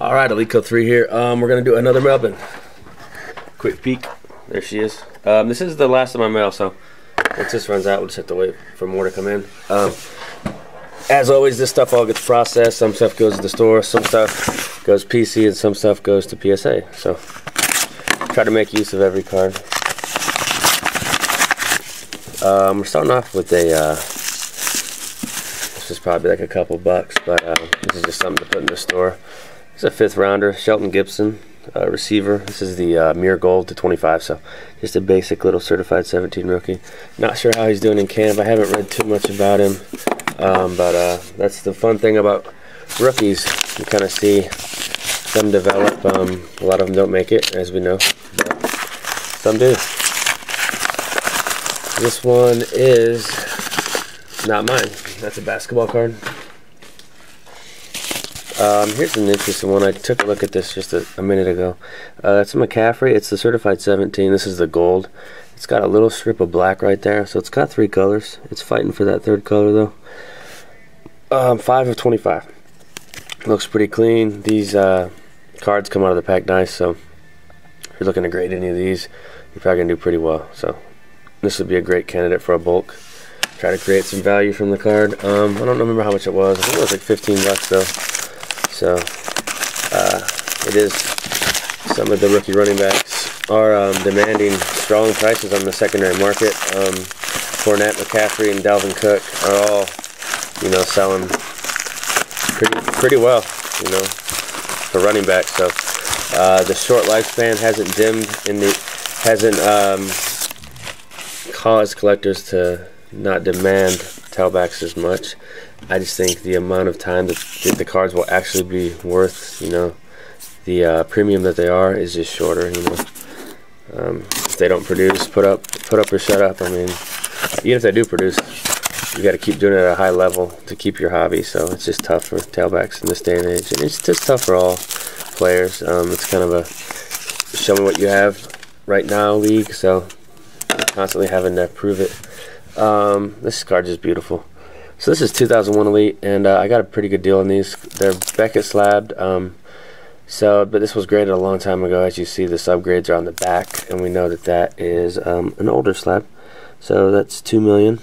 All right, Alico 3 here. We're gonna do another Mailbin. Quick peek. There she is. This is the last of my mail, so once this runs out, we'll just have to wait for more to come in. As always, this stuff all gets processed. Some stuff goes to the store, some stuff goes PC, and some stuff goes to PSA. So try to make use of every card. We're starting off with a. This is probably like a couple bucks, but this is just something to put in the store. It's a 5th rounder, Shelton Gibson receiver. This is the Mirror Gold to 25, so just a basic little certified 17 rookie. Not sure how he's doing in camp. I haven't read too much about him, but that's the fun thing about rookies. You kind of see them develop. A lot of them don't make it, as we know, but some do. This one is not mine. That's a basketball card. Here's an interesting one. I took a look at this just a minute ago. It's a McCaffrey. It's the certified 17. This is the gold. It's got a little strip of black right there, so it's got 3 colors. It's fighting for that 3rd color though. 5 of 25. Looks pretty clean. These cards come out of the pack nice, so if you're looking to grade any of these, you're probably gonna do pretty well. So this would be a great candidate for a bulk. Try to create some value from the card. I don't remember how much it was. I think it was like 15 bucks though. So it is. Some of the rookie running backs are demanding strong prices on the secondary market. Fournette, McCaffrey, and Dalvin Cook are all, selling pretty well, for running backs. So the short lifespan hasn't hasn't caused collectors to not demand tailbacks as much. I just think the amount of time that the cards will actually be worth, the premium that they are is just shorter. If they don't produce, put up or shut up. I mean, even if they do produce, you got to keep doing it at a high level to keep your hobby. So it's just tough for tailbacks in this day and age, and it's just tough for all players. It's kind of a show me what you have right now league, so you're constantly having to prove it. This card is beautiful. So this is 2001 Elite, and I got a pretty good deal on these. They're Beckett slabbed, but this was graded a long time ago. As you see, the subgrades are on the back, and we know that that is an older slab. So that's 2 million.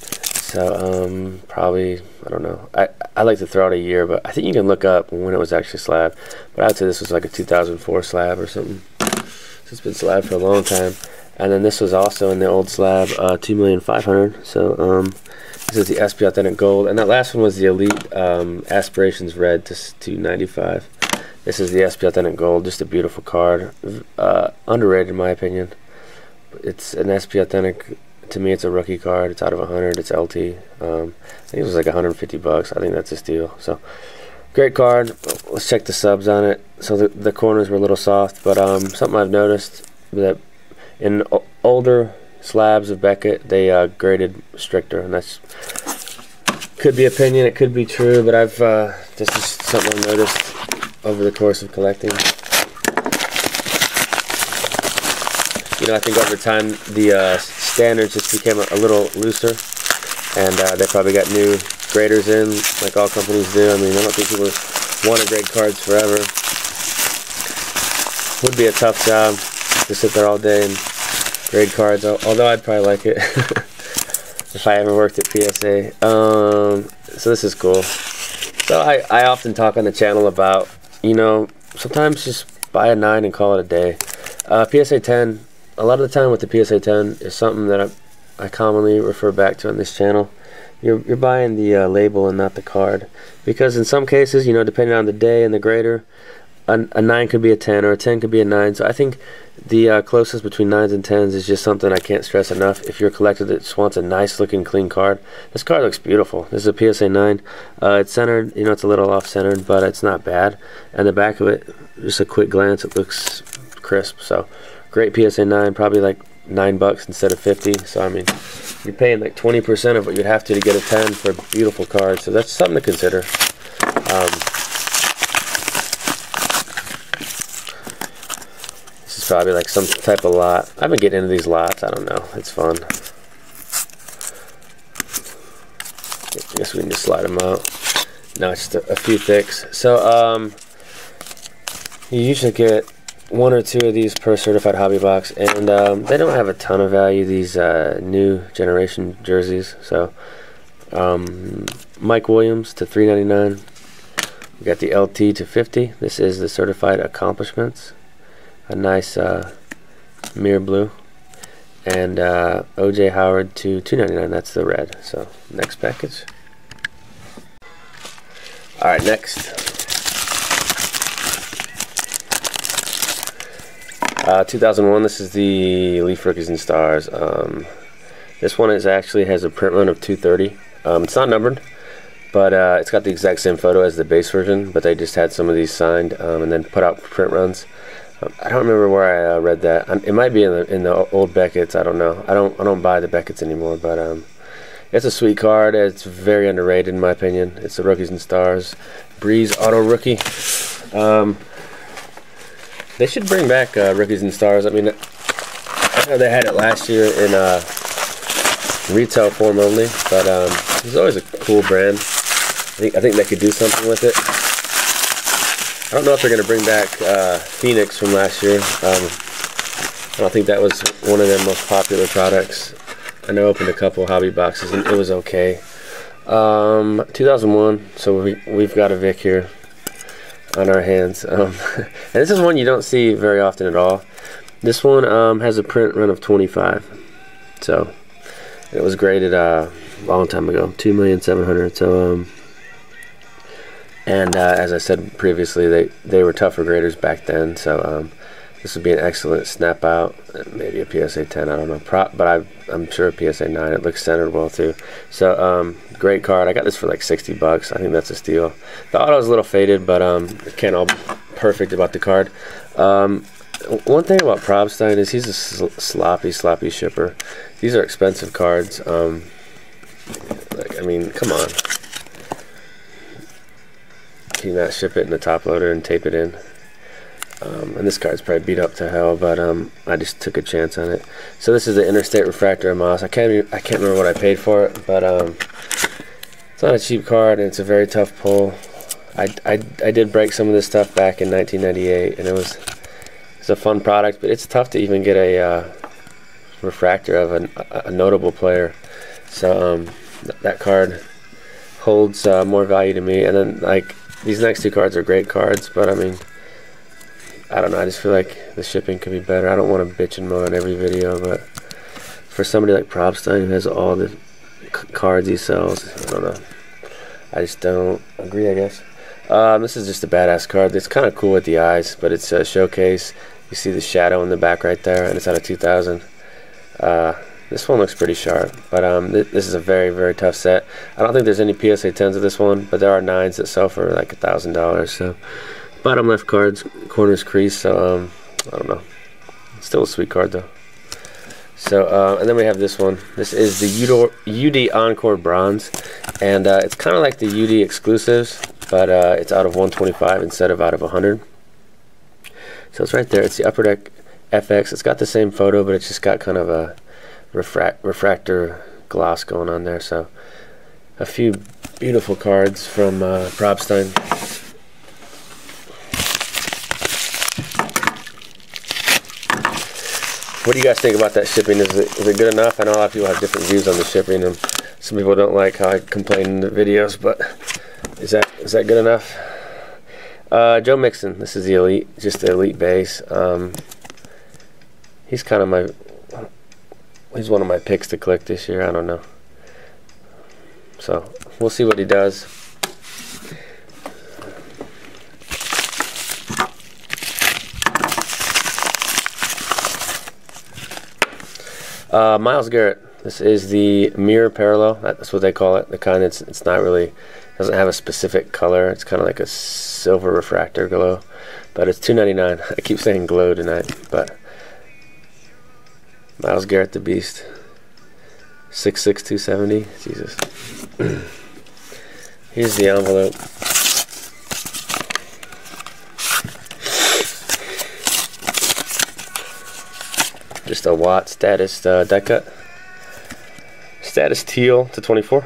So probably, I don't know. I like to throw out a year, but I think you can look up when it was actually slabbed. But I would say this was like a 2004 slab or something. So it's been slabbed for a long time. And then this was also in the old slab, 2,500,000. So this is the SP Authentic Gold, and that last one was the Elite Aspirations Red to 295. This is the SP Authentic Gold, just a beautiful card. Underrated in my opinion. It's an SP Authentic. To me, it's a rookie card. It's out of 100. It's LT. I think it was like 150 bucks. I think that's a steal. So great card. Let's check the subs on it. So the corners were a little soft, but something I've noticed that in older slabs of Beckett, they graded stricter, and that's could be opinion, it could be true, but this is something I've noticed over the course of collecting. I think over time the standards just became a little looser, and they probably got new graders in, like all companies do. I mean, I don't think people want to grade cards forever. Would be a tough job to sit there all day and grade cards, although I'd probably like it if I ever worked at PSA. So this is cool. So I often talk on the channel about, sometimes just buy a 9 and call it a day. PSA 10, a lot of the time with the PSA 10 is something that I commonly refer back to on this channel. You're buying the label and not the card, because in some cases, depending on the day and the grader, a 9 could be a 10, or a 10 could be a 9. So I think the closest between 9s and 10s is just something I can't stress enough. If you're a collector that just wants a nice looking clean card, this card looks beautiful. This is a PSA 9. It's centered, it's a little off centered, but it's not bad. And the back of it, just a quick glance, it looks crisp. So great PSA 9, probably like $9 instead of 50. So I mean, you're paying like 20% of what you'd have to get a 10 for a beautiful card. So that's something to consider. This is probably like some type of lot. I've been getting into these lots. I don't know. It's fun. I guess we can just slide them out. No, it's just a few thicks. So You usually get 1 or 2 of these per certified hobby box, and they don't have a ton of value, these new generation jerseys. So Mike Williams to $3.99. We got the LT to $50. This is the certified accomplishments, a nice mirror blue, and OJ Howard to $2.99. That's the red. So next package. All right, next. 2001. This is the Leaf Rookies and Stars. This one actually has a print run of 230. It's not numbered, but it's got the exact same photo as the base version. But they just had some of these signed and then put out print runs. I don't remember where I read that. It might be in the old Beckett's. I don't know. I don't buy the Beckett's anymore. But it's a sweet card. It's very underrated in my opinion. It's the Rookies and Stars Breeze Auto Rookie. They should bring back Rookies and Stars. I mean, I know they had it last year in retail form only, but it's always a cool brand. I think they could do something with it. I don't know if they're going to bring back Phoenix from last year. I don't think that was one of their most popular products. I know I opened a couple hobby boxes and it was okay. 2001, so we've got a Vic here on our hands. And this is one you don't see very often at all. This one has a print run of 25. So it was graded a long time ago, 2,700,000. So and as I said previously, they were tougher graders back then. So this would be an excellent snap out, maybe a PSA 10. I don't know, but I'm sure a PSA 9. It looks centered well too. So great card. I got this for like $60. I think that's a steal. The auto is a little faded, but it can't all be perfect about the card. One thing about Probstein is he's a sloppy shipper. These are expensive cards. Like, I mean, come on. Can you not ship it in the top loader and tape it in? And this card's probably beat up to hell, but I just took a chance on it. So this is the Interstate Refractor Moss. I can't remember what I paid for it, but it's not a cheap card, and it's a very tough pull. I did break some of this stuff back in 1998, and it's a fun product, but it's tough to even get a refractor of a notable player. So that card holds more value to me. And then like these next 2 cards are great cards, but I mean, I don't know, I just feel like the shipping could be better. I don't want to bitch and moan on every video, but for somebody like Probstein who has all the cards he sells, I don't know. I just don't agree, I guess. This is just a badass card. It's kind of cool with the eyes, but it's a showcase. You see the shadow in the back right there, and it's out of 2000. This one looks pretty sharp, but this is a very, very tough set. I don't think there's any PSA 10s of this one, but there are 9s that sell for like $1,000. So bottom left cards, corners crease. So I don't know. It's still a sweet card though. So and then we have this one. This is the UD Encore Bronze, and it's kind of like the UD exclusives, but it's out of 125 instead of out of 100. So it's right there. It's the Upper Deck FX. It's got the same photo, but it's just got kind of a refractor gloss going on there. So a few beautiful cards from Probstein. What do you guys think about that shipping? Is it good enough? I know a lot of people have different views on the shipping, and some people don't like how I complain in the videos, but is that good enough? Joe Mixon. This is the Elite, just the Elite base. He's kind of he's one of my picks to click this year. I don't know. So we'll see what he does. Myles Garrett. This is the mirror parallel. That's what they call it. The kind that's it's not really, doesn't have a specific color. It's kind of like a silver refractor glow, but it's $2.99. I keep saying glow tonight, but Myles Garrett the Beast. 6'6", 270. Jesus. Here's the envelope. Just a Watt status die cut. Status teal to 24.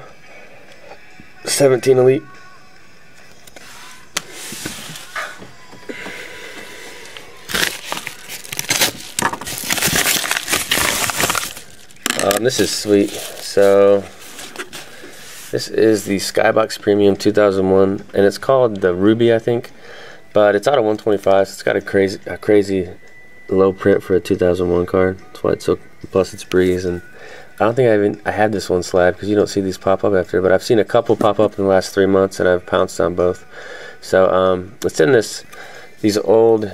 17 Elite. This is sweet. So this is the Skybox Premium 2001, and it's called the Ruby, I think, but it's out of 125. So it's got a crazy low print for a 2001 card. That's why it's so. Plus it's Breeze, and I don't think I had this one slab because you don't see these pop up after. But I've seen a couple pop up in the last 3 months, and I've pounced on both. So it's in these old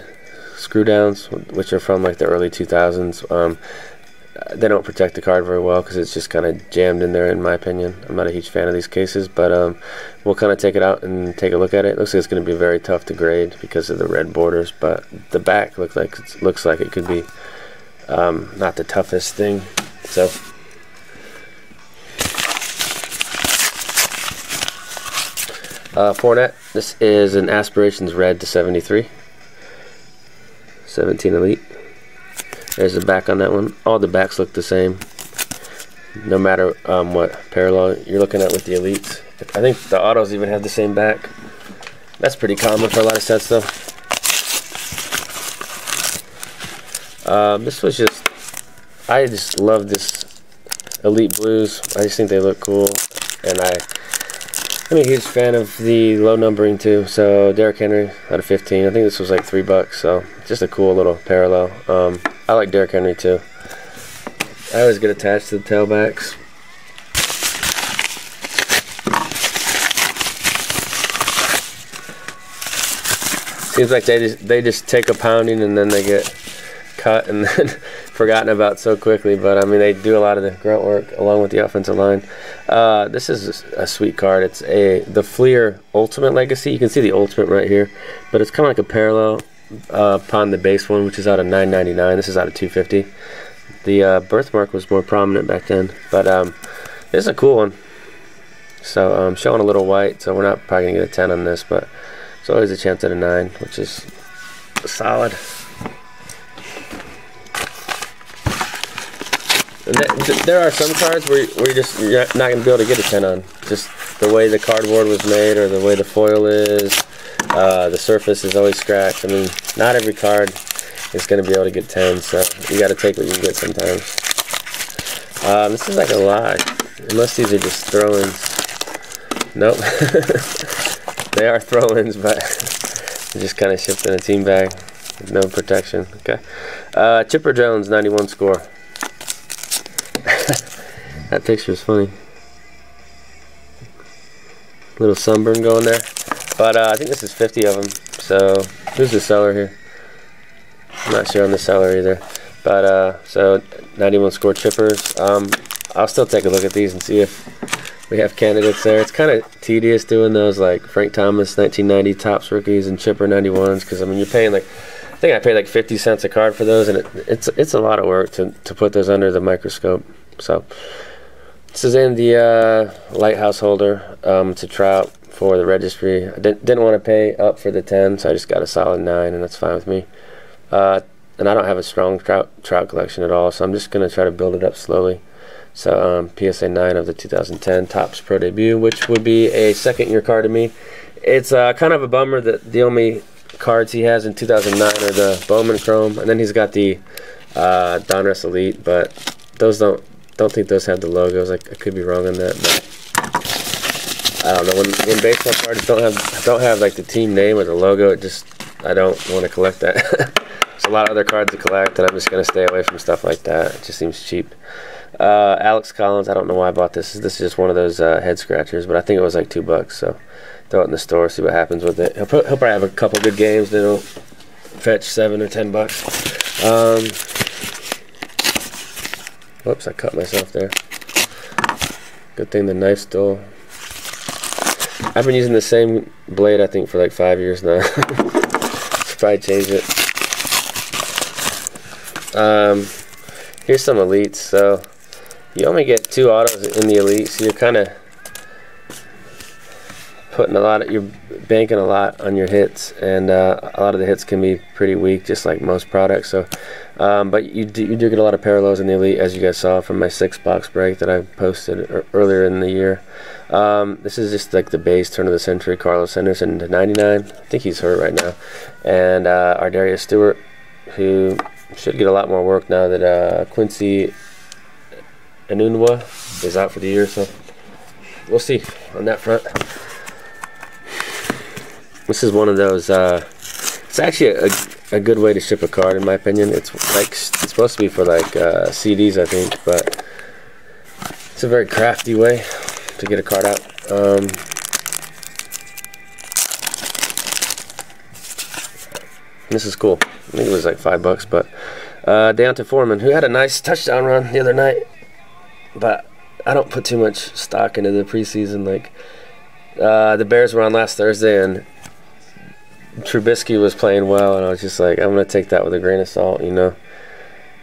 screw downs, which are from like the early 2000s. They don't protect the card very well because it's just kind of jammed in there, in my opinion. I'm not a huge fan of these cases, but we'll kind of take it out and take a look at it. It looks like it's going to be very tough to grade because of the red borders, but the back looks like it could be not the toughest thing. So Fournette, this is an Aspirations Red to 73, 17 Elite. There's the back on that one. All the backs look the same, no matter what parallel you're looking at with the Elites. I think the autos even have the same back. That's pretty common for a lot of sets, though. This was I just love this Elite Blues. I just think they look cool, and I'm a huge fan of the low numbering too. So Derrick Henry out of 15. I think this was like $3, so just a cool little parallel. I like Derrick Henry too. I always get attached to the tailbacks. Seems like they just take a pounding and then they get cut and then forgotten about so quickly. But I mean, they do a lot of the grunt work along with the offensive line. This is a sweet card. It's the Fleer Ultimate Legacy. You can see the Ultimate right here, but it's kind of like a parallel upon the base one, which is out of $9.99. This is out of $2.50. The birthmark was more prominent back then, but this is a cool one. So I'm showing a little white, so we're not probably gonna get a 10 on this, but it's always a chance at a 9, which is solid. And there are some cards where you're not going to be able to get a 10 on. Just the way the cardboard was made, or the way the foil is. The surface is always scratched. I mean, not every card is going to be able to get 10, so you got to take what you can get sometimes. This is like a lot, unless these are just throw-ins. Nope. They are throw-ins, but they're just kind of shipped in a team bag with no protection. Okay. Chipper Jones, 91 score. That picture is funny. Little sunburn going there. But I think this is 50 of them. So who's the seller here? I'm not sure on the seller either. But so 91 score chippers. I'll still take a look at these and see if we have candidates there. It's kind of tedious doing those like Frank Thomas 1990 Topps rookies and chipper 91s, because I mean you're paying like, I think I paid like 50 cents a card for those, and it's a lot of work to put those under the microscope. So this is in the lighthouse holder. It's a Trout for the registry. I didn't want to pay up for the 10, so I just got a solid 9, and that's fine with me. And I don't have a strong trout collection at all, so I'm just going to try to build it up slowly. So PSA 9 of the 2010 Topps Pro Debut, which would be a second-year card to me. It's kind of a bummer that the only cards he has in 2009 are the Bowman Chrome, and then he's got the Donruss Elite, but those don't think those have the logos. I could be wrong on that, but I don't know. When baseball cards don't have like the team name or the logo, I don't want to collect that. There's a lot of other cards to collect, and I'm just gonna stay away from stuff like that. It just seems cheap. Alex Collins, I don't know why I bought this. This is just one of those head scratchers, but I think it was like $2, so throw it in the store, see what happens with it. He'll probably have a couple good games, then it'll fetch $7 or $10. Whoops, I cut myself there. Good thing the knife's still... I've been using the same blade, I think, for like 5 years now. Should probably change it. Here's some Elites. So you only get 2 autos in the Elite, so you're kind of putting you're banking a lot on your hits, and a lot of the hits can be pretty weak, just like most products. So but you do get a lot of parallels in the Elite, as you guys saw from my 6-box break that I posted earlier in the year. This is just like the base turn of the century Carlos Henderson to 99. I think he's hurt right now. And Ardarius Stewart, who should get a lot more work now that Quincy Anunwa is out for the year, so we'll see on that front. This is one of those. It's actually a good way to ship a card, in my opinion. It's supposed to be for like CDs, I think, but it's a very crafty way to get a card out. This is cool. I think it was like $5, but Deontay Foreman, who had a nice touchdown run the other night, but I don't put too much stock into the preseason. Like the Bears were on last Thursday, and Trubisky was playing well, and I was just like, I'm gonna take that with a grain of salt. You know,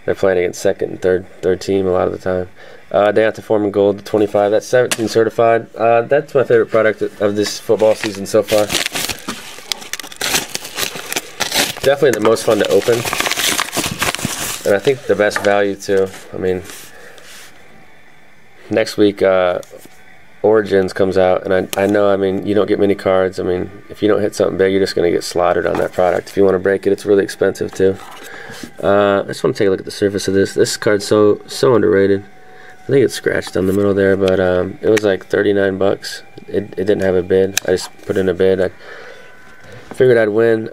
they're playing against second and third team a lot of the time. Deontay Foreman Gold 25. That's 17 certified. That's my favorite product of this football season so far. Definitely the most fun to open, and I think the best value too. I mean, next week Origins comes out, and I know, I mean, you don't get many cards. I mean, if you don't hit something big, you're just going to get slaughtered on that product. If you want to break it, it's really expensive too. I just want to take a look at the surface of this. This card's so underrated. I think it's scratched down the middle there, but it was like $39. It didn't have a bid. I just put in a bid. I figured I'd win.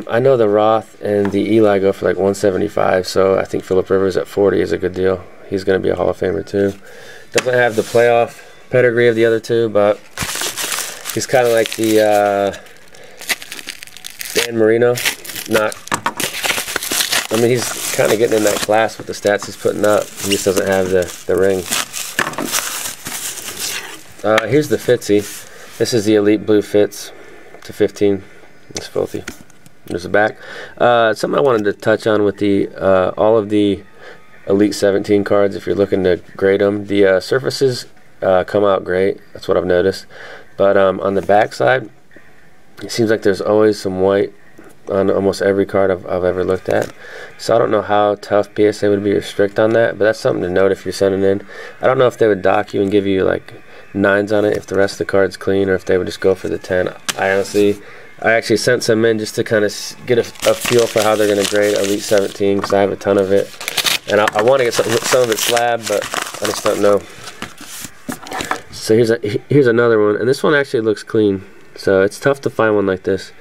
I know the Roth and the Eli go for like $175, so I think Phillip Rivers at $40 is a good deal. He's going to be a Hall of Famer too. Doesn't have the playoff pedigree of the other two, but he's kind of like the Dan Marino. I mean, he's kind of getting in that class with the stats he's putting up. He just doesn't have the ring. Here's the Fitzy. This is the Elite Blue Fitz to 15. It's filthy. There's the back. Something I wanted to touch on with the all of the Elite 17 cards, if you're looking to grade them, the surfaces come out great. That's what I've noticed. But on the back side, it seems like there's always some white on almost every card I've ever looked at. So I don't know how tough PSA would be or strict on that, but that's something to note if you're sending in. I don't know if they would dock you and give you like 9s on it if the rest of the card's clean, or if they would just go for the 10. I actually sent some in just to kind of get a feel for how they're going to grade Elite 17, because I have a ton of it. And I want to get some of it slab, but I just don't know. So here's another one, and this one actually looks clean. So it's tough to find one like this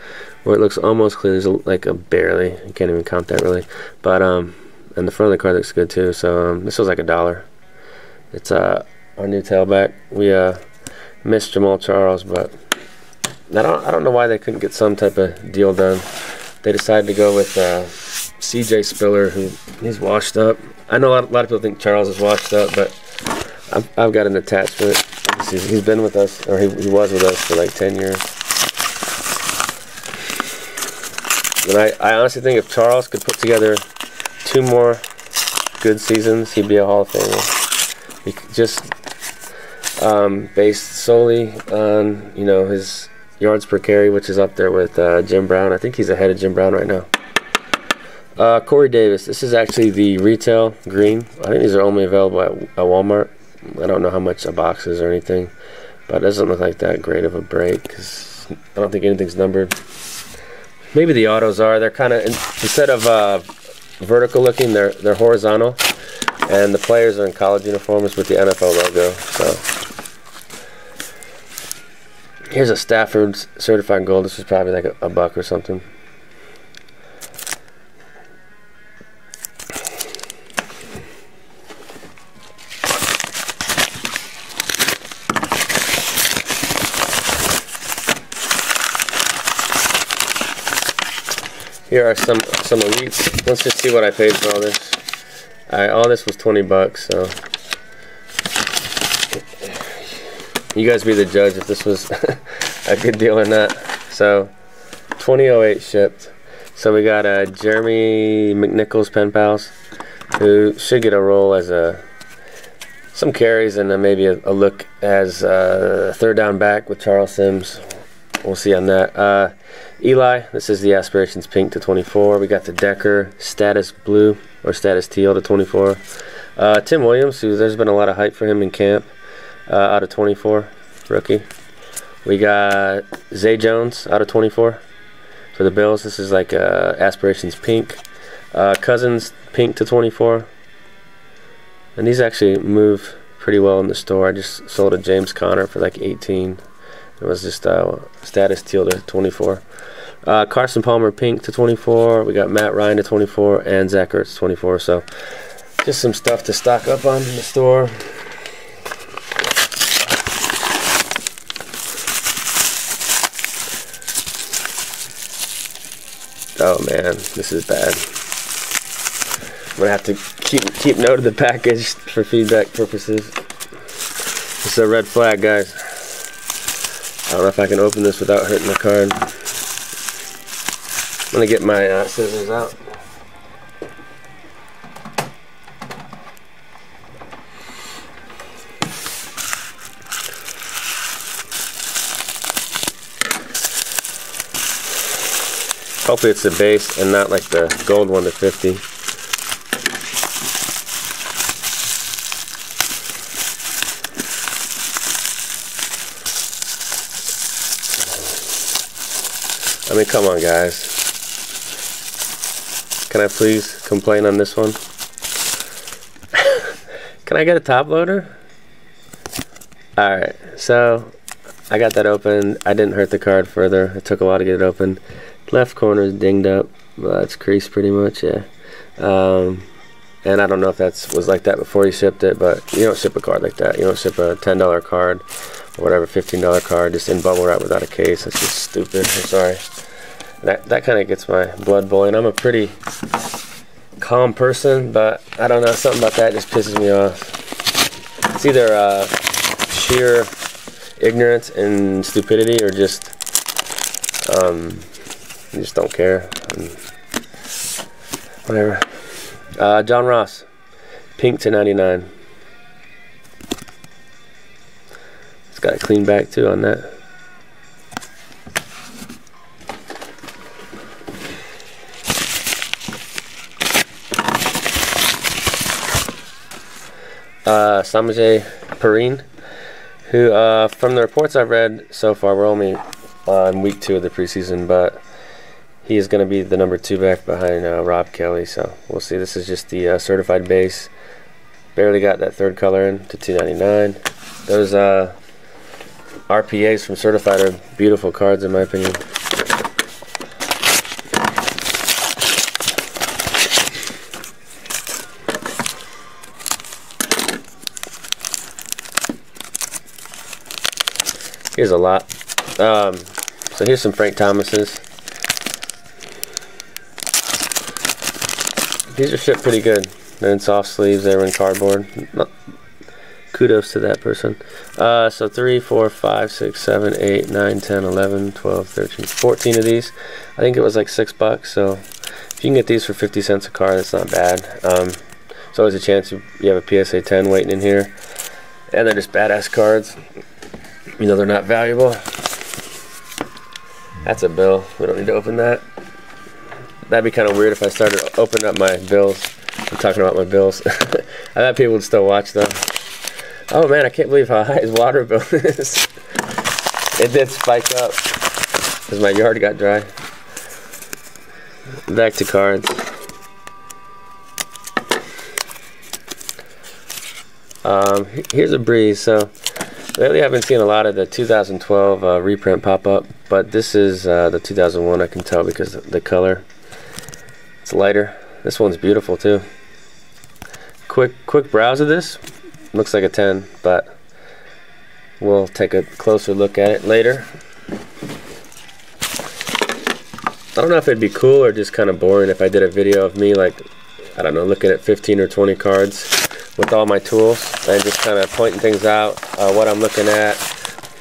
where it looks almost clean. There's like a barely, you can't even count that really. But and the front of the card looks good too. So this was like $1. It's our new tailback. We missed Jamal Charles, but I don't know why they couldn't get some type of deal done. They decided to go with CJ Spiller, who he's washed up. I know a lot of people think Charles is washed up, but I've got an attachment. He's been with us, or he was with us for like 10 years. And I honestly think if Charles could put together 2 more good seasons, he'd be a Hall of Famer. Just based solely on, you know, his yards per carry, which is up there with Jim Brown. I think he's ahead of Jim Brown right now. Corey Davis. This is actually the retail green. I think these are only available at Walmart. I don't know how much a box is or anything, but it doesn't look like that great of a break, because I don't think anything's numbered. Maybe the autos are. They're kind of, instead of vertical looking, they're horizontal, and the players are in college uniforms with the NFL logo. So here's a Stafford certified gold. This is probably like a buck or something. Here are some elites. Let's just see what I paid for all this. All this was $20, so you guys be the judge if this was a good deal or not. So 2008 shipped. So we got Jeremy McNichols pen pals, who should get a role as some carries, and then maybe a look as third down back with Charles Sims. We'll see on that. Eli, this is the Aspirations Pink to 24. We got the Decker Status Blue, or Status Teal to 24. Tim Williams, who there's been a lot of hype for him in camp, out of 24, rookie. We got Zay Jones out of 24 for the Bills. This is like Aspirations Pink. Cousins Pink to 24. And these actually move pretty well in the store. I just sold a James Conner for like 18. It was just status teal to 24. Carson Palmer pink to 24. We got Matt Ryan to 24 and Zach Ertz to 24. So just some stuff to stock up on in the store. Oh man, this is bad. I'm gonna have to keep note of the package for feedback purposes. This is a red flag, guys. I don't know if I can open this without hurting the card. I'm gonna get my scissors out. Hopefully it's the base and not like the gold one to 50. I mean, come on, guys. Can I please complain on this one? Can I get a top loader? Alright, so I got that open. I didn't hurt the card further. It took a while to get it open. Left corner is dinged up. Well, it's creased pretty much, yeah. And I don't know if that was like that before you shipped it, but you don't ship a card like that. You don't ship a $10 card or whatever, $15 card just in bubble wrap without a case. That's just stupid. I'm sorry. That kind of gets my blood boiling. I'm a pretty calm person, but I don't know, something about that just pisses me off. It's either sheer ignorance and stupidity, or just you just don't care. Whatever. John Ross, pink to 99. It's got a clean back too on that. Samaje Perine, who from the reports I've read so far, we're only in week 2 of the preseason, but he is going to be the number 2 back behind Rob Kelly, so we'll see. This is just the certified base. Barely got that third color in to $2.99. Those RPAs from certified are beautiful cards in my opinion. Here's a lot. So here's some Frank Thomas's. These are shipped pretty good. They're in soft sleeves. They were in cardboard. Kudos to that person. So 3, 4, 5, 6, 7, 8, 9, 10, 11, 12, 13, 14 of these. I think it was like $6. So if you can get these for 50 cents a card, that's not bad. There's always a chance you have a PSA 10 waiting in here. And they're just badass cards. You know they're not valuable. That's a bill. We don't need to open that. That'd be kind of weird if I started opening up my bills. I'm talking about my bills. I thought people would still watch them. Oh man, I can't believe how high his water bill is. It did spike up because my yard got dry. Back to cards. Here's a breeze. So lately I've been seeing a lot of the 2012 reprint pop up, but this is the 2001. I can tell because of the color. It's lighter. This one's beautiful too. Quick browse of this. Looks like a 10, but we'll take a closer look at it later. I don't know if it'd be cool or just kind of boring if I did a video of me, like, I don't know, looking at 15 or 20 cards with all my tools and just kind of pointing things out, what I'm looking at,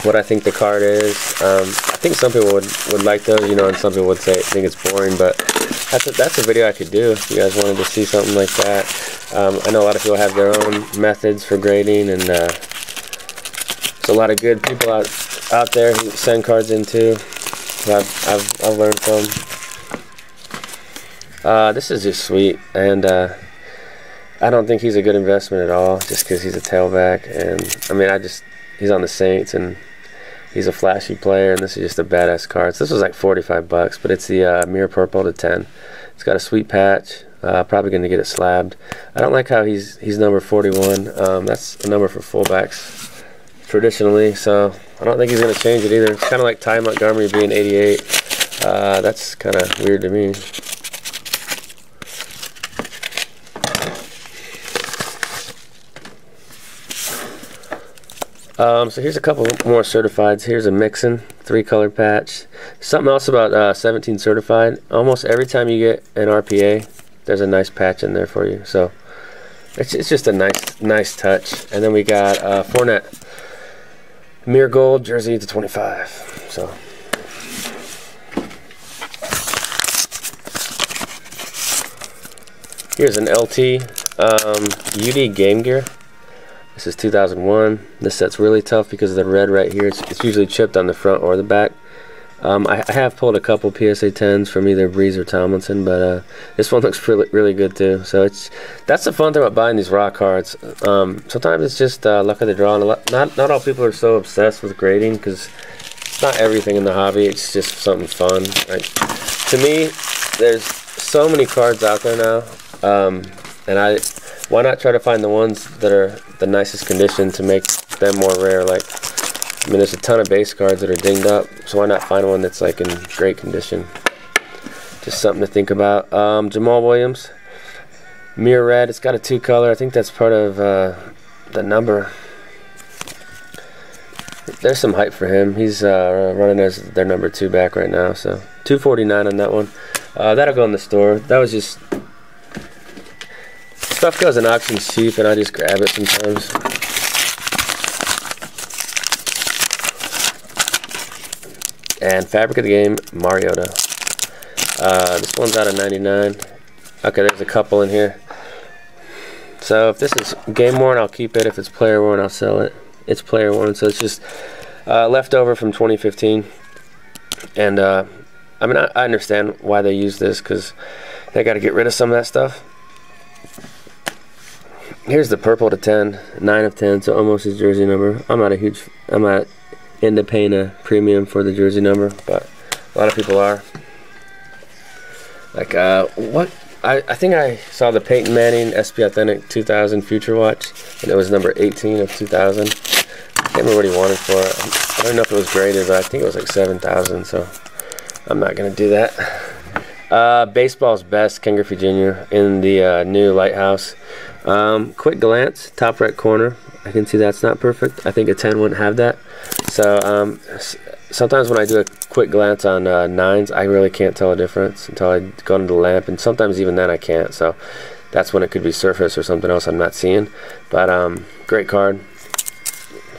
what I think the card is. I think some people would like those, you know, and some people would think it's boring, but that's a video I could do if you guys wanted to see something like that. I know a lot of people have their own methods for grading, and there's a lot of good people out there who send cards in too. I've learned from. This is just sweet, and I don't think he's a good investment at all, just because he's a tailback, and I mean, he's on the Saints, and he's a flashy player, and this is just a badass card. So this was like $45, but it's the Mirror Purple to 10. It's got a sweet patch. Probably going to get it slabbed. I don't like how he's number 41. That's a number for fullbacks traditionally, so I don't think he's going to change it either. It's kind of like Ty Montgomery being 88. That's kind of weird to me. So here's a couple more certifieds. Here's a Mixon 3-color patch. Something else about 17 certified. Almost every time you get an RPA, there's a nice patch in there for you. So it's just a nice touch. And then we got Fournette Mirror Gold jersey to 25. So here's an LT UD Game Gear. This is 2001. This set's really tough because of the red right here. It's usually chipped on the front or the back. I have pulled a couple PSA 10s from either Breeze or Tomlinson, but this one looks really good too. So that's the fun thing about buying these raw cards. Sometimes it's just luck of the draw. And not all people are so obsessed with grading, because it's not everything in the hobby. It's just something fun. Like, to me, there's so many cards out there now, and why not try to find the ones that are the nicest condition to make them more rare? Like, I mean, there's a ton of base cards that are dinged up, so why not find one that's like in great condition? Just something to think about. Jamal Williams, Mirror Red. It's got a 2-color. I think that's part of the number. There's some hype for him. He's running as their number 2 back right now. So $249 on that one. That'll go in the store. That was just... Stuff goes in auctions cheap, and I just grab it sometimes. And Fabric of the Game, Mariota. This one's out of 99. Okay, there's a couple in here. So if this is game worn, I'll keep it. If it's player worn, I'll sell it. It's player worn, so it's just leftover from 2015. And I mean, I understand why they use this, because they got to get rid of some of that stuff. Here's the purple to 10, 9 of 10, so almost his jersey number. I'm not into paying a premium for the jersey number, but a lot of people are. Like, I think I saw the Peyton Manning SP Authentic 2000 Future Watch, and it was number 18 of 2000. I can't remember what he wanted for it. I don't know if it was graded, but I think it was like 7,000, so I'm not going to do that. Baseball's Best, Ken Griffey Jr. in the new Lighthouse. Quick glance, top right corner. I can see that's not perfect. I think a 10 wouldn't have that. So sometimes when I do a quick glance on 9s, I really can't tell a difference until I go under the lamp, and sometimes even then I can't. So that's when it could be surface or something else I'm not seeing. But great card.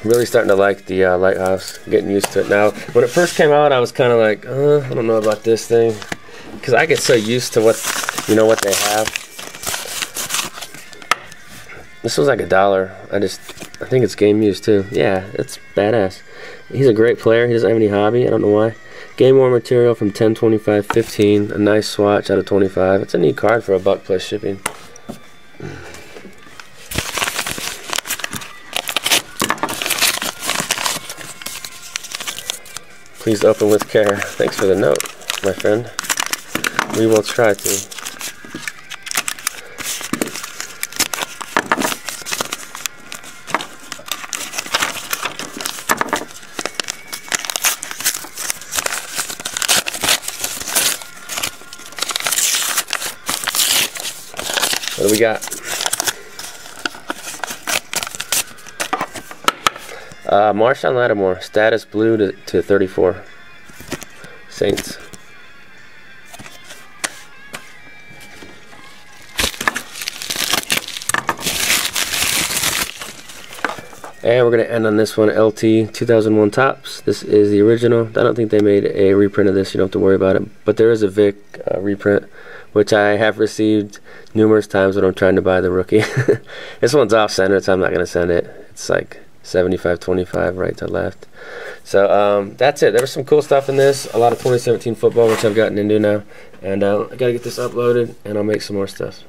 Really starting to like the Lighthouse. Getting used to it now. When it first came out, I was kind of like, I don't know about this thing, because I get so used to what they have. This was like $1. I think it's game used too. Yeah, it's badass. He's a great player. He doesn't have any hobby. I don't know why. Game worn material from 10, 25, 15. A nice swatch out of 25. It's a neat card for $1 plus shipping. Please open with care. Thanks for the note, my friend. We will try to. What do we got? Marshawn Lattimore, status blue to 34. Saints. And we're going to end on this one, LT 2001 Topps. This is the original. I don't think they made a reprint of this. You don't have to worry about it. But there is a Vic reprint, which I have received numerous times when I'm trying to buy the rookie. This one's off-center, so I'm not going to send it. It's like 75-25 right to left. So that's it. There was some cool stuff in this. A lot of 2017 football, which I've gotten into now. And I got to get this uploaded, and I'll make some more stuff.